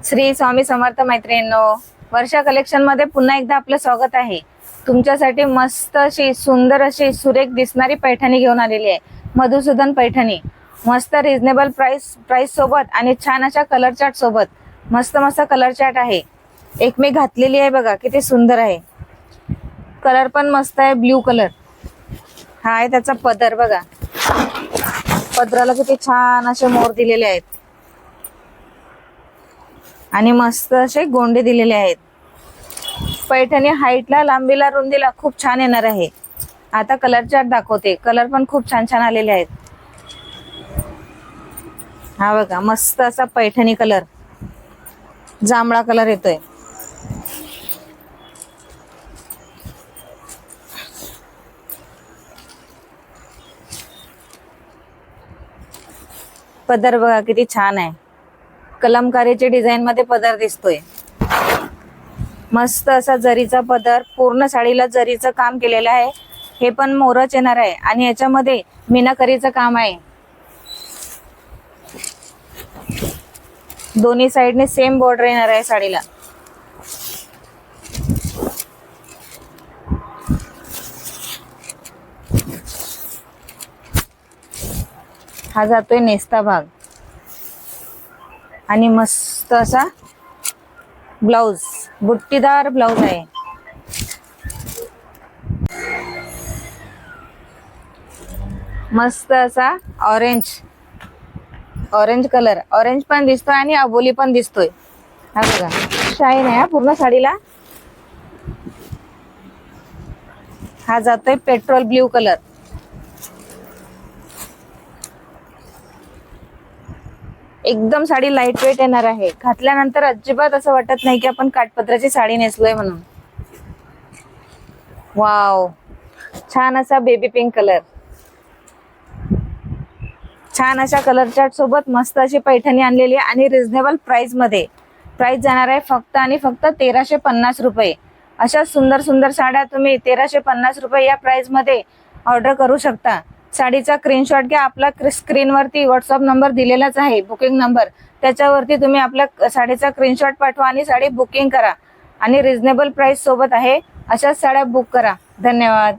श्री स्वामी समर्थ मैत्रिणींनो, वर्षा कलेक्शन मध्ये पुन्हा एकदा आपलं स्वागत आहे। तुमच्यासाठी मस्त अशी सुंदर अशी सुरेख दिसणारी पैठणी घेऊन आलेली आहे। मधुसूदन पैठणी मस्त रिजनेबल प्राइस सोबत आणि छान अशा कलर चार्ट सोबत मस्त मस्त कलर चार्ट आहे। एक मी घातलेली आहे बघा, किती सुंदर आहे। कलर पण मस्त आहे, ब्ल्यू कलर हा आहे। त्याचा पदर बघा, पदराला किती छान असे मोर दिलेले आहेत आणि मस्त असे गोंडे दिलेले आहेत। पैठणी हाईटला, लांबीला, रुंदीला खूप छान येणार आहे। आता कलर चार्ट दाखवते। कलर पण खूप छान छान आलेले आहेत। हा बघा, मस्त असा पैठणी कलर, जांभळा कलर येतोय। पदर बघा किती छान आहे, कलमकारीच्या डिझाइन मध्ये पदर दिसतोय। मस्त असा जरीचा पदर, पूर्ण साडीला जरीचं काम केलेलं आहे। हे पण मोरच येणार आहे आणि याच्यामध्ये मीनाकरीचं काम आहे। दोन्ही साइडने सेम बॉर्डर येणार आहे साडीला। हा जातोय नेस्ता भाग आणि मस्त असा ब्लाउज, बुट्टीदार ब्लाउज आहे। मस्त असा ऑरेंज कलर, ऑरेंज पण दिसतोय आणि अबोली पण दिसतोय। हा बघा, शाईन आहे पूर्ण साडीला। हा जातोय पेट्रोल ब्ल्यू कलर। एकदम साडी लाईट वेट येणार आहे। घातल्यानंतर अजिबात असं वाटत नाही की आपण काठपदराची साडी नेसलोय म्हणून। वाव, छान असा बेबी पिंक कलर। छान अशा कलर चार्ट सोबत मस्त अशी पैठणी आणलेली आहे आणि रिजनेबल प्राइस मध्ये। प्राइस जाणार आहे फक्त आणि फक्त 1350 रुपये। अशा सुंदर सुंदर साड्या तुम्ही 1350 रुपये या प्राइस मध्ये ऑर्डर करू शकता। साडीचा स्क्रीनशॉट घ्या। आपला स्क्रीनवरती व्हॉट्सअप नंबर दिलेलाच आहे, बुकिंग नंबर। त्याच्यावरती तुम्ही आपल्या साडीचा स्क्रीनशॉट पाठवा आणि साडी बुकिंग करा आणि रिजनेबल प्राइस सोबत आहे। अशाच साड्या बुक करा। धन्यवाद।